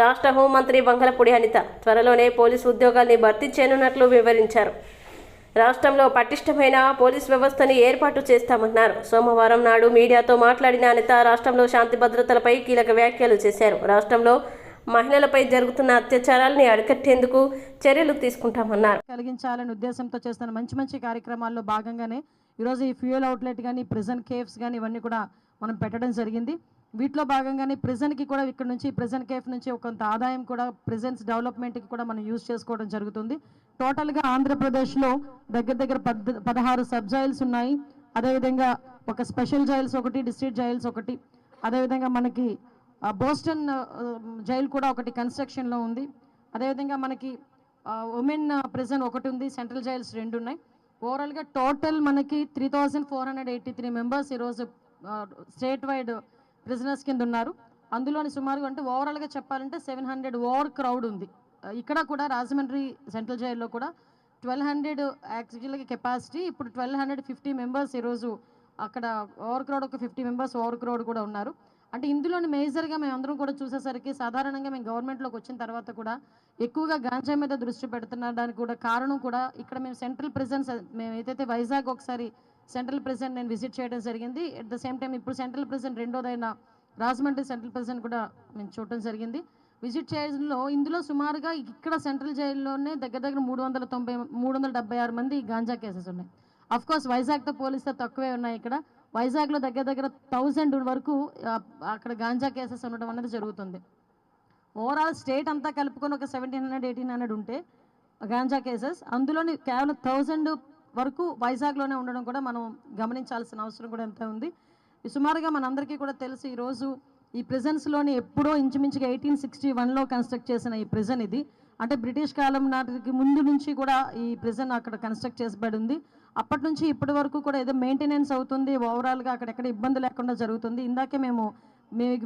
రాష్ట్ర హోంమంత్రి బంగళపూడి అనిత త్వరలోనే పోలీసు ఉద్యోగాల్ని భర్తీ చేయనున్నట్లు వివరించారు. రాష్ట్రంలో పటిష్టమైన పోలీస్ వ్యవస్థని ఏర్పాటు చేస్తామన్నారు. సోమవారం నాడు మీడియాతో మాట్లాడిన అనిత రాష్ట్రంలో శాంతి భద్రతలపై కీలక వ్యాఖ్యలు చేశారు. రాష్ట్రంలో మహిళలపై జరుగుతున్న అత్యాచారాలని అరికట్టేందుకు చర్యలు తీసుకుంటామన్నారు. కలిగించాలనే ఉద్దేశంతో చేస్తున్న మంచి కార్యక్రమాల్లో భాగంగానే ఈరోజు ఈ ఫ్యూయల్ అవుట్లెట్ కానీ ప్రిజన్ కేఫ్స్ కానీ ఇవన్నీ కూడా మనం పెట్టడం జరిగింది. వీటిలో భాగంగానే ప్రిజన్కి కూడా ఇక్కడ నుంచి ప్రిజన్ కేఫ్ నుంచి కొంత ఆదాయం కూడా ప్రిజన్స్ డెవలప్మెంట్కి కూడా మనం యూజ్ చేసుకోవడం జరుగుతుంది. టోటల్గా ఆంధ్రప్రదేశ్లో దగ్గర 16 సబ్ జైల్స్ ఉన్నాయి. అదేవిధంగా ఒక స్పెషల్ జైల్స్ ఒకటి, డిస్ట్రిక్ట్ జైల్స్ ఒకటి, అదేవిధంగా మనకి బోస్టన్ జైల్ కూడా ఒకటి కన్స్ట్రక్షన్లో ఉంది. అదేవిధంగా మనకి ఉమెన్ ప్రిజన్ ఒకటి ఉంది, సెంట్రల్ జైల్స్ 2 ఉన్నాయి. ఓవరాల్గా టోటల్ మనకి 3483 మెంబర్స్ ఈరోజు స్టేట్ వైడ్ ప్రిజనర్స్ కింద ఉన్నారు. అందులోని సుమారుగా అంటే ఓవరాల్గా చెప్పాలంటే 700 ఓవర్ క్రౌడ్ ఉంది. ఇక్కడ కూడా రాజమండ్రి సెంట్రల్ జైల్లో కూడా 1200 యాక్చువల్గా కెపాసిటీ, ఇప్పుడు 1250 మెంబర్స్ ఈరోజు అక్కడ ఓవర్ క్రౌడ్, ఒక 50 మెంబర్స్ ఓవర్ క్రౌడ్ కూడా ఉన్నారు. అంటే ఇందులోని మేజర్గా మేము అందరం కూడా చూసేసరికి సాధారణంగా మేము గవర్నమెంట్లోకి వచ్చిన తర్వాత కూడా ఎక్కువగా గాంజా మీద దృష్టి పెడుతున్నడానికి కూడా కారణం కూడా ఇక్కడ మేము సెంట్రల్ ప్రిజన్స్, మేము ఏదైతే వైజాగ్ ఒకసారి సెంట్రల్ ప్రిజన్ నేను విజిట్ చేయడం జరిగింది. అట్ ద సేమ్ టైం ఇప్పుడు సెంట్రల్ ప్రిజన్ రెండోదైన రాజమండ్రి సెంట్రల్ ప్రిజన్ కూడా మేము చూడటం జరిగింది. విజిట్ చేయడంలో ఇందులో సుమారుగా ఇక్కడ సెంట్రల్ జైల్లోనే దగ్గర 376 మంది గాంజా కేసెస్ ఉన్నాయి. అఫ్కోర్స్ వైజాగ్తో పోలిస్తే తక్కువే ఉన్నాయి. ఇక్కడ వైజాగ్లో దగ్గర 1000 వరకు అక్కడ గాంజా కేసెస్ ఉండడం అనేది జరుగుతుంది. ఓవరాల్ స్టేట్ అంతా కలుపుకొని ఒక 1700-1800 ఉంటే గాంజా కేసెస్, అందులోని కేవలం 1000 వరకు వైజాగ్లోనే ఉండడం కూడా మనం గమనించాల్సిన అవసరం కూడా ఎంత ఉంది. సుమారుగా మనందరికీ కూడా తెలుసు, ఈరోజు ఈ ప్రిజన్స్లోని ఎప్పుడో ఇంచుమించుగా 1861లో కన్స్ట్రక్ట్ చేసిన ఈ ప్రిజన్ ఇది. అంటే బ్రిటిష్ కాలం నాటికి ముందు నుంచి కూడా ఈ ప్రిజన్ అక్కడ కన్స్ట్రక్ట్ చేసబడి ఉంది. అప్పటి నుంచి ఇప్పటి వరకు కూడా ఏదో మెయింటెనెన్స్ అవుతుంది, ఓవరాల్గా అక్కడెక్కడ ఇబ్బంది లేకుండా జరుగుతుంది. ఇందాకే మేము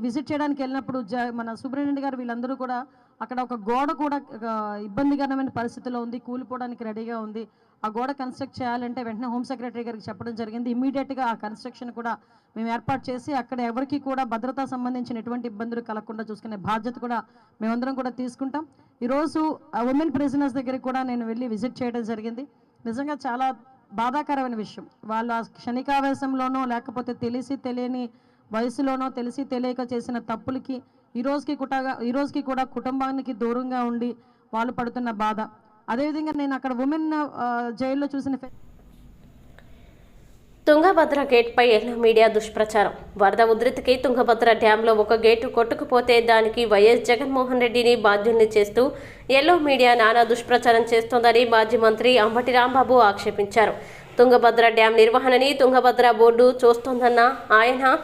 విజిట్ చేయడానికి వెళ్ళినప్పుడు మన సూపరింటెండెంట్ గారు వీళ్ళందరూ కూడా అక్కడ ఒక గోడ కూడా ఇబ్బందికరమైన పరిస్థితిలో ఉంది, కూలిపోవడానికి రెడీగా ఉంది. ఆ గోడ కన్స్ట్రక్ట్ చేయాలంటే వెంటనే హోమ్ సెక్రటరీ గారికి చెప్పడం జరిగింది. ఇమీడియట్గా ఆ కన్స్ట్రక్షన్ కూడా మేము ఏర్పాటు చేసి అక్కడ ఎవరికి కూడా భద్రతా సంబంధించిన ఎటువంటి ఇబ్బందులు కలగకుండా చూసుకునే బాధ్యత కూడా మేమందరం కూడా తీసుకుంటాం. ఈరోజు ఉమెన్ ప్రిజనర్స్ దగ్గరికి కూడా నేను వెళ్ళి విజిట్ చేయడం జరిగింది. నిజంగా చాలా బాధాకరమైన విషయం. వాళ్ళు ఆ క్షణికావేశంలోనో లేకపోతే తెలిసి తెలియని వయసులోనో తెలిసి తెలియక చేసిన తప్పులకి ఈ రోజుకి కూడా కుటుంబానికి దూరంగా ఉండి వాళ్ళు పడుతున్న బాధ. అదేవిధంగా నేను అక్కడ ఉమెన్ జైల్లో చూసిన తుంగభద్ర గేట్పై ఎల్లో మీడియా దుష్ప్రచారం. వరద ఉధృతికి తుంగభద్ర డ్యాంలో ఒక గేటు కొట్టుకుపోతే దానికి వైఎస్ జగన్మోహన్ రెడ్డిని బాధ్యుల్ని చేస్తూ ఎల్లో మీడియా నానా దుష్ప్రచారం చేస్తోందని మాజీ మంత్రి అంబటి రాంబాబు ఆక్షేపించారు. తుంగభద్ర డ్యాం నిర్వహణని తుంగభద్ర బోర్డు చూస్తోందన్న ఆయన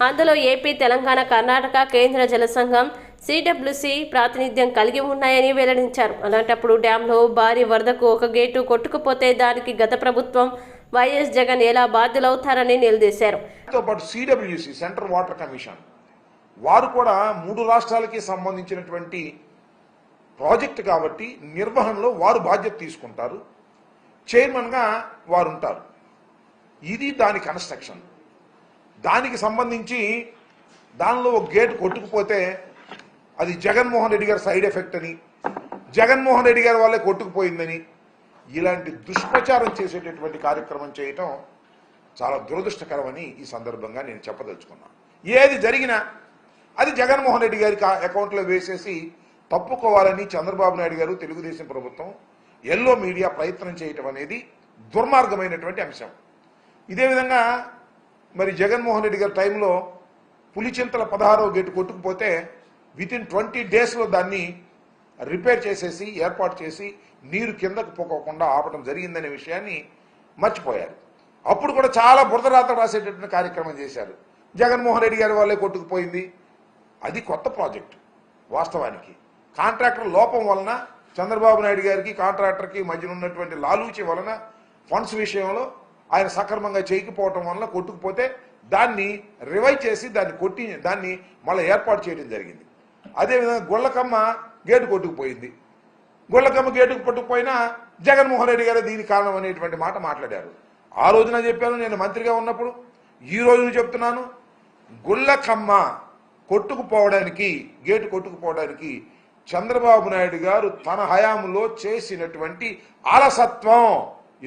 అందులో ఏపీ, తెలంగాణ, కర్ణాటక, కేంద్ర జల సంఘం, సిడబ్ల్యూసి ప్రాతినిధ్యం కలిగి ఉన్నాయని వెల్లడించారు. అలాంటప్పుడు డ్యాంలో భారీ వరదకు ఒక గేటు కొట్టుకుపోతే దానికి గత ప్రభుత్వం వైఎస్ జగన్ ఎలా బాధ్యులవుతారని నిలదీశారు. సిడబ్ల్యూసి సెంట్రల్ వాటర్ కమిషన్ వారు కూడా 3 రాష్ట్రాలకి సంబంధించినటువంటి ప్రాజెక్ట్ కాబట్టి నిర్వహణలో వారు బాధ్యత తీసుకుంటారు, చైర్మన్గా వారు ఉంటారు. ఇది దాని కన్స్ట్రక్షన్. దానికి సంబంధించి దానిలో ఒక గేటు కొట్టుకుపోతే అది జగన్మోహన్ రెడ్డి గారి సైడ్ ఎఫెక్ట్ అని, జగన్మోహన్ రెడ్డి గారి వాళ్ళే కొట్టుకుపోయిందని ఇలాంటి దుష్ప్రచారం చేసేటటువంటి కార్యక్రమం చేయటం చాలా దురదృష్టకరమని ఈ సందర్భంగా నేను చెప్పదలుచుకున్నాను. ఏది జరిగినా అది జగన్మోహన్ రెడ్డి గారి అకౌంట్లో వేసేసి తప్పుకోవాలని చంద్రబాబు నాయుడు గారు, తెలుగుదేశం ప్రభుత్వం, ఎల్లో మీడియా ప్రయత్నం చేయటం అనేది దుర్మార్గమైనటువంటి అంశం. ఇదే విధంగా మరి జగన్మోహన్ రెడ్డి గారి టైంలో పులిచింతల 16వ గేటు కొట్టుకుపోతే వితిన్ 20 డేస్లో దాన్ని రిపేర్ చేసేసి ఏర్పాటు చేసి నీరు కిందకు పోకోకుండా ఆపడం జరిగిందనే విషయాన్ని మర్చిపోయారు. అప్పుడు కూడా చాలా బురదరాత రాసేటటువంటి కార్యక్రమం చేశారు. జగన్మోహన్ రెడ్డి గారి వాళ్ళే కొట్టుకుపోయింది. అది కొత్త ప్రాజెక్టు. వాస్తవానికి కాంట్రాక్టర్ లోపం వలన, చంద్రబాబు నాయుడు గారికి కాంట్రాక్టర్కి మధ్యన ఉన్నటువంటి లాలూచి వలన, ఫండ్స్ విషయంలో ఆయన సక్రమంగా చేయకపోవటం వలన కొట్టుకుపోతే దాన్ని రివైవ్ చేసి దాన్ని మళ్ళీ ఏర్పాటు చేయడం జరిగింది. అదేవిధంగా గుళ్ళకమ్మ గేటు కొట్టుకుపోయింది. గుళ్ళకమ్మ గేటుకు పట్టుకుపోయినా జగన్మోహన్ రెడ్డి గారు దీనికి కారణం అనేటువంటి మాట మాట్లాడారు. ఆ రోజున చెప్పాను నేను మంత్రిగా ఉన్నప్పుడు, ఈ రోజున చెప్తున్నాను, గుళ్ళకమ్మ కొట్టుకుపోవడానికి, గేటు కొట్టుకుపోవడానికి చంద్రబాబు నాయుడు గారు తన హయాంలో చేసినటువంటి అలసత్వం.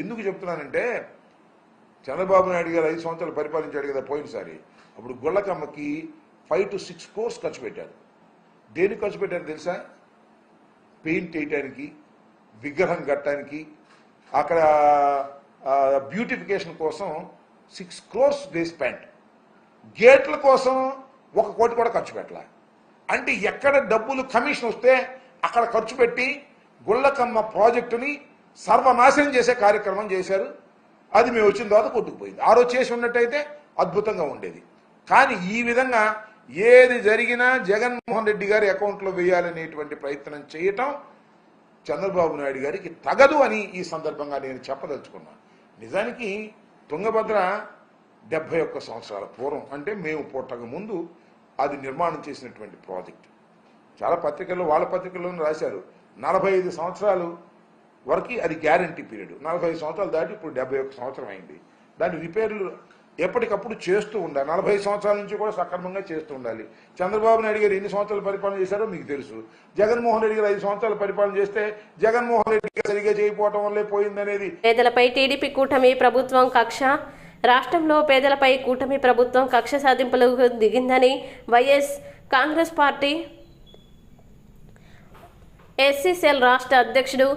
ఎందుకు చెప్తున్నానంటే, చంద్రబాబు నాయుడు గారు 5 సంవత్సరాలు పరిపాలించాడు కదా పోయినసారి. అప్పుడు గుళ్ళకమ్మకి 5 to 6 crores ఖర్చు పెట్టారు. దేనికి ఖర్చు పెట్టారు తెలుసా? పెయింట్ వేయటానికి, విగ్రహం కట్టడానికి, అక్కడ బ్యూటిఫికేషన్ కోసం 6 crores దే స్పెండ్. గేట్ల కోసం 1 కోటి కూడా ఖర్చు పెట్టాల. అంటే ఎక్కడ డబ్బులు కమిషన్ వస్తే అక్కడ ఖర్చు పెట్టి గుళ్ళకమ్మ ప్రాజెక్టుని సర్వనాశనం చేసే కార్యక్రమం చేశారు. అది మేము వచ్చిన తర్వాత కొట్టుకుపోయింది. ఆ రోజు చేసి ఉన్నట్టయితే అద్భుతంగా ఉండేది. కానీ ఈ విధంగా ఏది జరిగినా జగన్మోహన్ రెడ్డి గారి అకౌంట్లో వేయాలనేటువంటి ప్రయత్నం చేయటం చంద్రబాబు నాయుడు గారికి తగదు అని ఈ సందర్భంగా నేను చెప్పదలుచుకున్నాను. నిజానికి తుంగభద్ర 71 సంవత్సరాల పూర్వం, అంటే మేము పుట్టక ముందు అది నిర్మాణం చేసినటువంటి ప్రాజెక్ట్. చాలా పత్రికల్లో, వాళ్ళ పత్రికల్లోనూ రాశారు 45 సంవత్సరాలు వరకు అది గ్యారంటీ పీరియడ్. 45 సంవత్సరాలు దాటి ఇప్పుడు 71 సంవత్సరం అయింది. దాని రిపేర్లు ఎప్పటికప్పుడు చేస్తూ ఉండాలి. 40 సంవత్సరాల నుంచి కూడా సక్రమంగా చేస్తూ ఉండాలి. చంద్రబాబు నాయుడు గారు ఎన్ని సంవత్సరాలు పరిపాలన చేశారో మీకు తెలుసు. జగన్మోహన్ రెడ్డి గారు 5 సంవత్సరాలు పరిపాలన చేస్తే జగన్మోహన్ రెడ్డి గారు సరిగా చేయకపోవటం వల్లే పోయిందనేది. పేదలపై టీడీపీ కూటమి ప్రభుత్వం కక్ష. రాష్ట్రంలో పేదలపై కూటమి ప్రభుత్వం కక్ష సాధింపులకు దిగిందని YS Congress party SC cell రాష్ట్ర అధ్యక్షుడు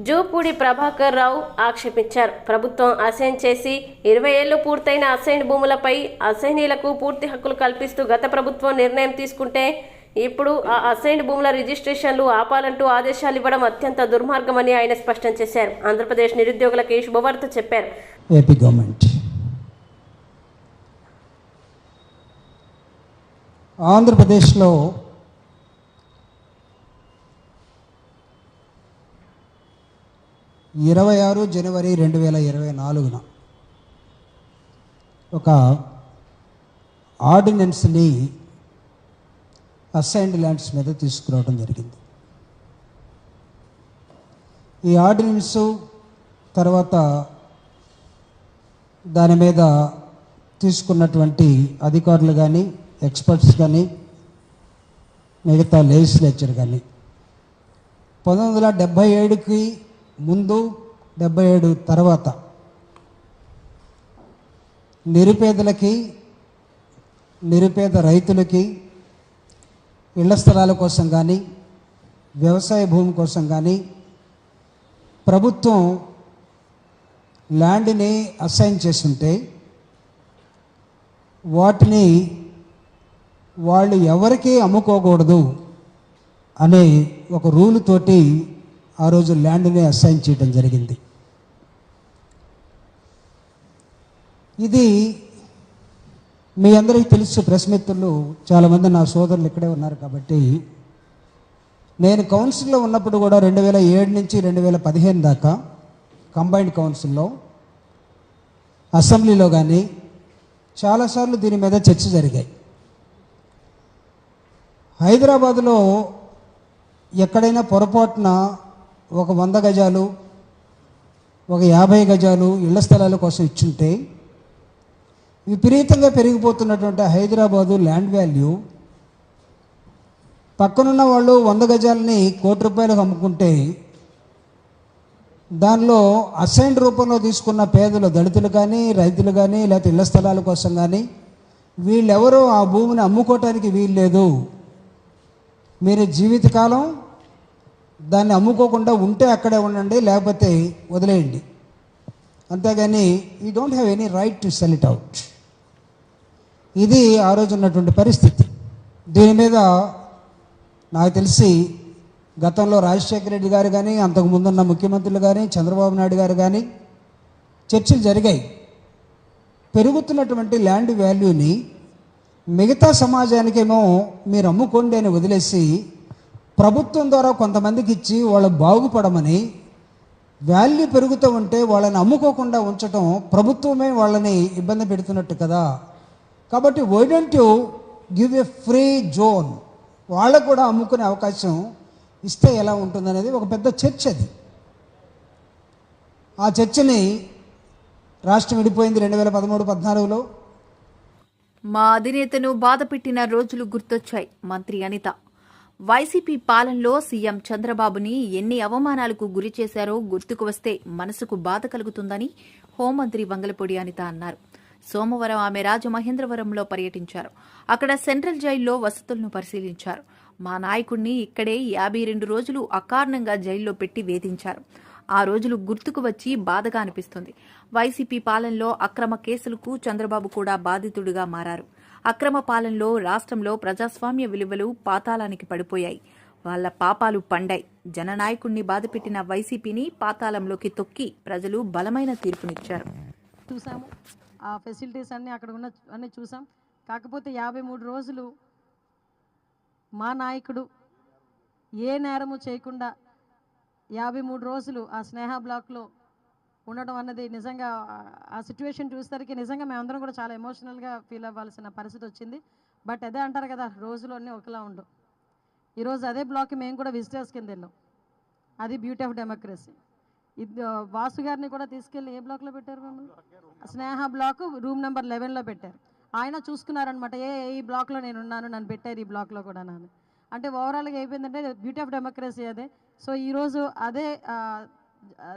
జూపూడి ప్రభాకర్ రావు ఆక్షేపించారు. ప్రభుత్వం అసైన్ చేసి 20 ఏళ్లు పూర్తయిన అసైన్ భూములపై అసైనీలకు పూర్తి హక్కులు కల్పిస్తూ గత ప్రభుత్వం నిర్ణయం తీసుకుంటే ఇప్పుడు ఆ అసైన్ భూముల రిజిస్ట్రేషన్లు ఆపాలంటూ ఆదేశాలు ఇవ్వడం అత్యంత దుర్మార్గమని ఆయన స్పష్టం చేశారు. ఆంధ్రప్రదేశ్ నిరుద్యోగులకి శుభవార్త చెప్పారు. ఏపీ గవర్నమెంట్ ఆంధ్రప్రదేశ్లో జనవరి 26, 2024 ఒక ఆర్డినెన్స్ని అసైన్డ్ ల్యాండ్స్ మీద తీసుకురావడం జరిగింది. ఈ ఆర్డినెన్స్ తర్వాత దాని మీద తీసుకున్నటువంటి అధికారులు కానీ, ఎక్స్పర్ట్స్ కానీ, మిగతా లెజిస్లేచర్ కానీ 1977కి ముందు 77 తర్వాత నిరుపేదలకి, నిరుపేద రైతులకి ఇళ్ల స్థలాల కోసం కానీ, వ్యవసాయ భూమి కోసం కానీ ప్రభుత్వం ల్యాండ్ని అసైన్ చేస్తుంటే వాటిని వాళ్ళు ఎవరికీ అమ్ముకోకూడదు అనే ఒక రూల్ తోటి ఆ రోజు ల్యాండ్ని అసైన్ చేయడం జరిగింది. ఇది మీ అందరికీ తెలుసు. ప్రెస్ మిత్రులు చాలామంది నా సోదరులు ఇక్కడే ఉన్నారు కాబట్టి, నేను కౌన్సిల్లో ఉన్నప్పుడు కూడా 2007 నుంచి 2015 దాకా కంబైన్డ్ కౌన్సిల్లో, అసెంబ్లీలో కానీ చాలాసార్లు దీని మీద చర్చ జరిగాయి. హైదరాబాదులో ఎక్కడైనా పొరపాటున ఒక 100 గజాలు, ఒక 50 గజాలు ఇళ్ల స్థలాల కోసం ఇచ్చుంటే విపరీతంగా పెరిగిపోతున్నటువంటి హైదరాబాదు ల్యాండ్ వాల్యూ పక్కనున్న వాళ్ళు 100 గజాలని ₹1,00,00,000 అమ్ముకుంటే దానిలో అసైన్డ్ రూపంలో తీసుకున్న పేదలు, దళితులు కానీ, రైతులు కానీ, లేకపోతే ఇళ్ల స్థలాల కోసం కానీ వీళ్ళెవరూ ఆ భూమిని అమ్ముకోవటానికి వీలు లేదు, మీరు జీవితకాలం దాన్ని అమ్ముకోకుండా ఉంటే అక్కడే ఉండండి, లేకపోతే వదిలేయండి, అంతేగాని you don't have any right to sell it out. ఇది ఆ రోజు ఉన్నటువంటి పరిస్థితి. దీని మీద నాకు తెలిసి గతంలో రాజశేఖర రెడ్డి గారు కానీ, అంతకుముందున్న ముఖ్యమంత్రులు కానీ, చంద్రబాబు నాయుడు గారు కానీ చర్చలు జరిగాయి. పెరుగుతున్నటువంటి ల్యాండ్ వాల్యూని మిగతా సమాజానికేమో మీరు అమ్ముకోండి అని వదిలేసి ప్రభుత్వం ద్వారా కొంతమందికి ఇచ్చి వాళ్ళు బాగుపడమని, వాల్యూ పెరుగుతూ ఉంటే వాళ్ళని అమ్ముకోకుండా ఉంచడం ప్రభుత్వమే వాళ్ళని ఇబ్బంది పెడుతున్నట్టు కదా. కాబట్టి why don't you give a free zone, వాళ్ళకు కూడా అమ్ముకునే అవకాశం ఇస్తే ఎలా ఉంటుందనేది ఒక పెద్ద చర్చ. అది ఆ చర్చని రాష్ట్రం విడిపోయింది 2013-14లో. మా అధినేతను బాధపెట్టిన రోజులు గుర్తొచ్చాయి. మంత్రి అనిత వైసీపీ పాలనలో సీఎం చంద్రబాబుని ఎన్ని అవమానాలకు గురి చేశారో గుర్తుకు వస్తే మనసుకు బాధ కలుగుతుందని హోంమంత్రి వంగలపూడి అనిత అన్నారు. సోమవారం ఆమె రాజమహేంద్రవరంలో పర్యటించారు. అక్కడ సెంట్రల్ జైల్లో వసతులను పరిశీలించారు. మా నాయకుడిని ఇక్కడే 52 రోజులు అకారణంగా జైల్లో పెట్టి వేధించారు. ఆ రోజులు గుర్తుకు వచ్చి బాధగా అనిపిస్తుంది. వైసీపీ పాలనలో అక్రమ కేసులకు చంద్రబాబు కూడా బాధితుడిగా మారారు. అక్రమ పాలనలో రాష్ట్రంలో ప్రజాస్వామ్య విలువలు పాతాళానికి పడిపోయాయి. వాళ్ల పాపాలు పండాయి. జననాయకుడిని బాధపెట్టిన వైసీపీని పాతాళంలోకి తొక్కి ప్రజలు బలమైన తీర్పునిచ్చారు. చూసాము ఆ ఫెసిలిటీస్ అన్నీ అక్కడ ఉన్న అన్నీ చూసాం. కాకపోతే 53 రోజులు మా నాయకుడు ఏ నేరము చేయకుండా 53 రోజులు ఆ స్నేహ బ్లాక్లో ఉండడం అన్నది నిజంగా ఆ సిచ్యువేషన్ చూసేసరికి నిజంగా మేమందరం కూడా చాలా ఎమోషనల్గా ఫీల్ అవ్వాల్సిన పరిస్థితి వచ్చింది. బట్ అదే అంటారు కదా, రోజులు అన్నీ ఒకలా ఉండవు. ఈరోజు అదే బ్లాక్కి మేము కూడా విజిటర్స్ కింద వెళ్ళాం. అది బ్యూటీ ఆఫ్ డెమోక్రసీ. ఇది వాసు గారిని కూడా తీసుకెళ్ళి ఏ బ్లాక్లో పెట్టారు మమ్మల్ని? స్నేహ బ్లాక్ రూమ్ నెంబర్ 11లో పెట్టారు. ఆయన చూసుకున్నారనమాట, ఈ బ్లాక్లో నేను ఉన్నాను, నన్ను పెట్టారు ఈ బ్లాక్లో కూడా నన్ను. అంటే ఓవరాల్గా అయిపోయిందంటే బ్యూటీ ఆఫ్ డెమోక్రసీ అదే. సో ఈరోజు అదే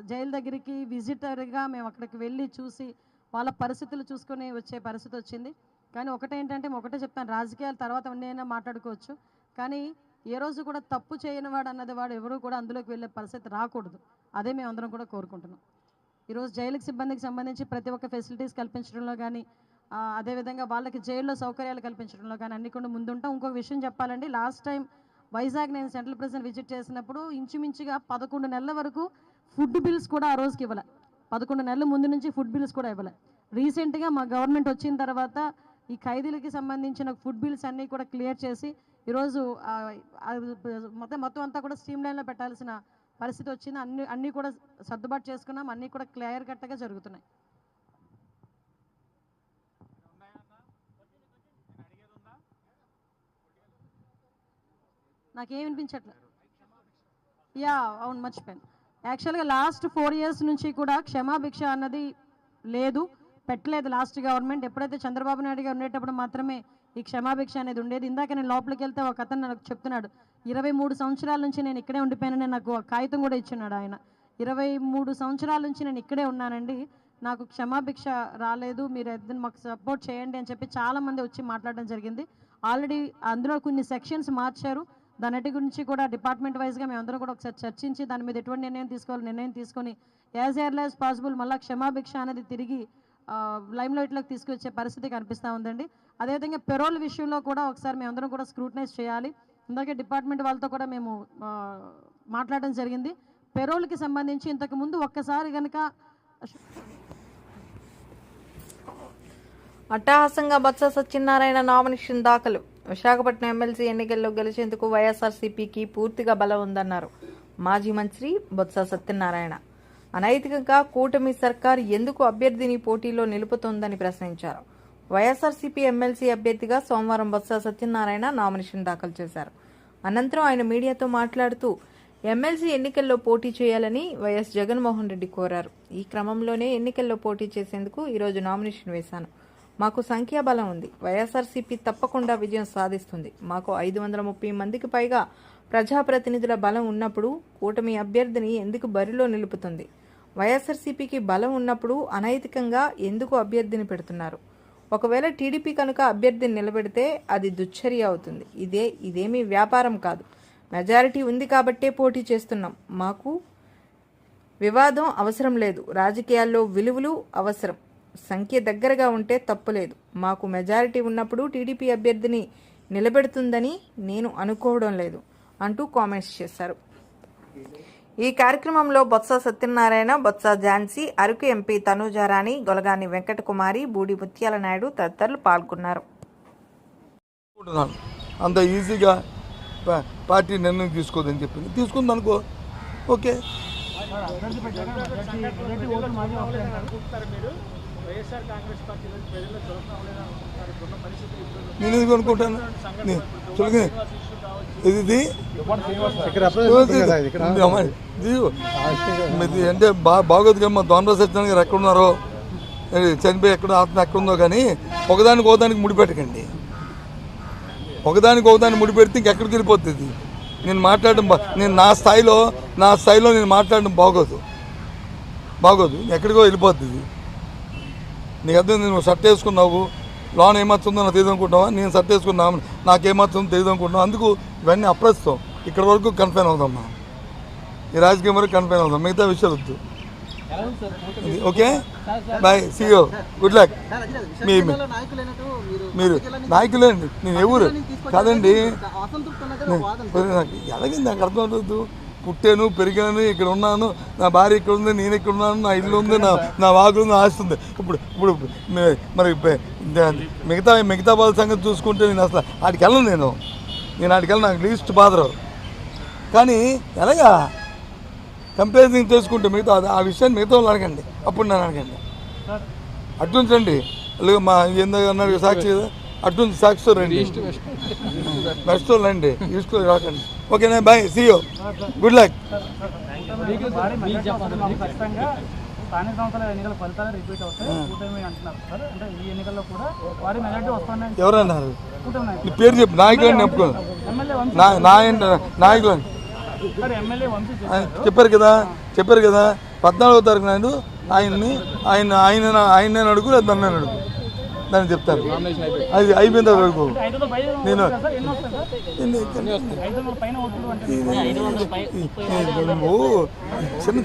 జైలు దగ్గరికి విజిటర్గా మేము అక్కడికి వెళ్ళి చూసి వాళ్ళ పరిస్థితులు చూసుకొని వచ్చే పరిస్థితి వచ్చింది. కానీ ఒకటేంటంటే ఒకటే చెప్తాను, రాజకీయాల తర్వాత అన్నైనా మాట్లాడుకోవచ్చు, కానీ ఏ రోజు కూడా తప్పు చేయని వాడు అన్నది వాడు ఎవరు కూడా అందులోకి వెళ్ళే పరిస్థితి రాకూడదు. అదే మేము అందరం కూడా కోరుకుంటున్నాం. ఈరోజు జైలుకి సిబ్బందికి సంబంధించి ప్రతి ఒక్క ఫెసిలిటీస్ కల్పించడంలో కానీ, అదేవిధంగా వాళ్ళకి జైల్లో సౌకర్యాలు కల్పించడంలో కానీ అన్ని కూడా ముందుంటాం. ఇంకొక విషయం చెప్పాలండి, లాస్ట్ టైం వైజాగ్ నేను సెంట్రల్ ప్రిజన్ విజిట్ చేసినప్పుడు ఇంచుమించుగా 11 నెలల వరకు ఫుడ్ బిల్స్ కూడా ఆ రోజుకి ఇవ్వలే. 11 నెలల ముందు నుంచి ఫుడ్ బిల్స్ కూడా ఇవ్వలే. రీసెంట్గా మా గవర్నమెంట్ వచ్చిన తర్వాత ఈ ఖైదీలకి సంబంధించిన ఫుడ్ బిల్స్ అన్నీ కూడా క్లియర్ చేసి ఈరోజు మొత్తం అంతా కూడా స్ట్రీమ్ లైన్లో పెట్టాల్సిన పరిస్థితి వచ్చింది. అన్నీ కూడా సర్దుబాటు చేసుకున్నాం. అన్నీ కూడా క్లియర్ కట్గా జరుగుతున్నాయి. నాకేం వినిపించట్లేదు. అవును, మర్చిపోయాను. యాక్చువల్గా లాస్ట్ 4 years నుంచి కూడా క్షమాభిక్ష అన్నది లేదు, పెట్టలేదు లాస్ట్ గవర్నమెంట్. ఎప్పుడైతే చంద్రబాబు నాయుడు గారు ఉండేటప్పుడు మాత్రమే ఈ క్షమాభిక్ష అనేది ఉండేది. ఇందాక నేను లోపలికి వెళ్తే ఒక అతను నాకు చెప్తున్నాడు, 23 సంవత్సరాల నుంచి నేను ఇక్కడే ఉండిపోయానని నాకు కాగితం కూడా ఇచ్చినాడు ఆయన. 23 సంవత్సరాల నుంచి నేను ఇక్కడే ఉన్నానండి, నాకు క్షమాభిక్ష రాలేదు, మీరు ఏదైనా మాకు సపోర్ట్ చేయండి అని చెప్పి చాలామంది వచ్చి మాట్లాడడం జరిగింది. ఆల్రెడీ అందులో కొన్ని సెక్షన్స్ మార్చారు. దానిటి గురించి కూడా డిపార్ట్మెంట్ వైజ్గా మేమందరం కూడా ఒకసారి చర్చించి దాని మీద ఎటువంటి నిర్ణయం తీసుకొని యాజ్ ఎర్లీ యాజ్ పాసిబుల్ మళ్ళీ క్షమాభిక్ష అనేది తిరిగి లైమ్లైట్లోకి తీసుకొచ్చే పరిస్థితి కనిపిస్తూ ఉందండి. అదేవిధంగా పెరోల్ విషయంలో కూడా ఒకసారి మేమందరం కూడా స్క్రూటనైజ్ చేయాలి. ఇందాకే డిపార్ట్మెంట్ వాళ్ళతో కూడా మేము మాట్లాడడం జరిగింది. పెరోల్కి సంబంధించి ఇంతకుముందు ఒక్కసారి కనుక అట్టహాసంగా బొత్స సత్యనారాయణ నామినేషన్ దాఖలు. విశాఖపట్నం ఎమ్మెల్సీ ఎన్నికల్లో గెలిచేందుకు వైఎస్ఆర్సీపీకి పూర్తిగా బలం ఉందన్నారు మాజీ మంత్రి బొత్స సత్యనారాయణ. అనైతికంగా కూటమి సర్కార్ ఎందుకు అభ్యర్థిని పోటీలో నిలుపుతోందని ప్రశ్నించారు. వైఎస్ఆర్సీపీ ఎమ్మెల్సీ అభ్యర్థిగా సోమవారం బొత్స సత్యనారాయణ నామినేషన్ దాఖలు చేశారు. అనంతరం ఆయన మీడియాతో మాట్లాడుతూ ఎమ్మెల్సీ ఎన్నికల్లో పోటీ చేయాలని వైఎస్ జగన్మోహన్ రెడ్డి కోరారు. ఈ క్రమంలోనే ఎన్నికల్లో పోటీ చేసేందుకు ఈరోజు నామినేషన్ వేశాను. మాకు సంఖ్యాబలం ఉంది. వైఎస్ఆర్సీపీ తప్పకుండా విజయం సాధిస్తుంది. మాకు 530 మందికి పైగా ప్రజాప్రతినిధుల బలం ఉన్నప్పుడు కూటమి అభ్యర్థిని ఎందుకు బరిలో నిలుపుతుంది? వైఎస్ఆర్సీపీకి బలం ఉన్నప్పుడు అనైతికంగా ఎందుకు అభ్యర్థిని పెడుతున్నారు? ఒకవేళ టీడీపీ కనుక అభ్యర్థిని నిలబెడితే అది దుశ్చర్య అవుతుంది. ఇదేమీ వ్యాపారం కాదు. మెజారిటీ ఉంది కాబట్టే పోటీ చేస్తున్నాం. మాకు వివాదం అవసరం లేదు. రాజకీయాల్లో విలువలు అవసరం. సంఖ్య దగ్గరగా ఉంటే తప్పులేదు. మాకు మెజారిటీ ఉన్నప్పుడు టీడీపీ అభ్యర్థిని నిలబెడుతుందని నేను అనుకోవడం లేదు అంటూ కామెంట్స్ చేశారు. ఈ కార్యక్రమంలో బొత్స సత్యనారాయణ, బొత్స ఝాన్సీ, అరకు ఎంపీ తనూజారాణి, గొలగాని వెంకటకుమారి, బూడి ముత్యాల నాయుడు తదితరులు పాల్గొన్నారు. అంత ఈజీగా పార్టీ నిర్ణయం తీసుకోదని చెప్పింది, తీసుకుంది అనుకో, ఓకే. నేను ఎందుకు అనుకుంటాను? ఇది అంటే బాగోదు కదా. మా దోనరావు సత్యనారాయణ గారు ఎక్కడున్నారో, చనిపోయి ఎక్కడ ఆత్మ ఎక్కడుందో కానీ ఒకదానికి ముడిపెట్టకండి. ఒకదానికి ముడిపెడితే ఇంకెక్కడికి వెళ్ళిపోతుంది. నేను మాట్లాడడం నేను నా స్థాయిలో నేను మాట్లాడడం బాగోదు ఎక్కడికో వెళ్ళిపోద్ది ఇది. నీకు అర్థం, నువ్వు షర్ట్ వేసుకున్నావు, లోన్ ఏమవుతుందో నాకు తెలియదు అనుకుంటున్నావా, నేను షర్ట్ వేసుకున్నావు నాకేమవుతుందో తెలియదు అనుకుంటున్నావు. అందుకు ఇవన్నీ అప్రస్తుతం. ఇక్కడ వరకు కన్ఫైన్ అవుతాం మనం, ఈ రాజకీయం వరకు కన్ఫైన్ అవుతాం, మిగతా విషయాలు వద్దు. Okay, bye, see you, good luck. మీరు నాయకులేండి, నేను ఎవరు కాదండి. ఎలాగే నాకు అర్థం అవుతుంది. పుట్టాను, పెరిగాను, ఇక్కడ ఉన్నాను, నా భార్య ఇక్కడ ఉంది, నేను ఇక్కడ ఉన్నాను, నా ఇల్లు ఉంది, నా వాగు ఉంది, ఆస్తి ఉంది. ఇప్పుడు మరి మిగతా వాళ్ళ సంగతి చూసుకుంటే నేను అసలు ఆడికి వెళ్ళను. నేను ఆడికి వెళ్ళను, నాకు లీస్ట్ బాధరావు. కానీ ఎలాగా కంపారిజన్ చేసుకుంటే మిగతా ఆ విషయాన్ని మిగతా వాళ్ళు అడగండి, అప్పుడు నన్ను అడగండి. అట్లుంచండి, అలాగే మా ఏందో అన్నారు సాక్షి కదా, అట్లుంచి సాక్షితో రండి, బెస్ట్తో రండి, ఈస్ట్లో రాకండి. ఓకేనా, bye, see you, good luck. స్థానిక సంస్థల ఎన్నికల ఫలితాలు రిపీట్ అవుతాయి అంటున్నారు సార్. అంటే ఈ ఎన్నికల్లో కూడా వారి మెజార్టీ వస్తుందని ఎవరన్నారు? నీ పేరు చెప్పు, నాయకులని చెప్పుకో. నాయకులని చెప్పారు కదా 14వ తారీఖు నాడు ఆయన అడుగు లేదా నన్ను అడుగు, దాన్ని చెప్తాను. అది అయిపోయింది అడుగు. నేను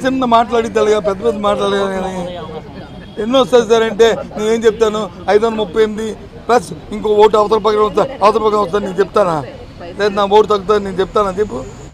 చిన్న మాట్లాడి తెలుగా, పెద్ద మాట్లాడగా కానీ ఎన్నో వస్తుంది సార్ అంటే నేనేం చెప్తాను, 538 ప్లస్ ఇంకో ఓటు అవతల పక్కన వస్తా నేను చెప్తానా? లేదు నా ఓటు తగ్గుతుంది నేను చెప్తానా చెప్పు.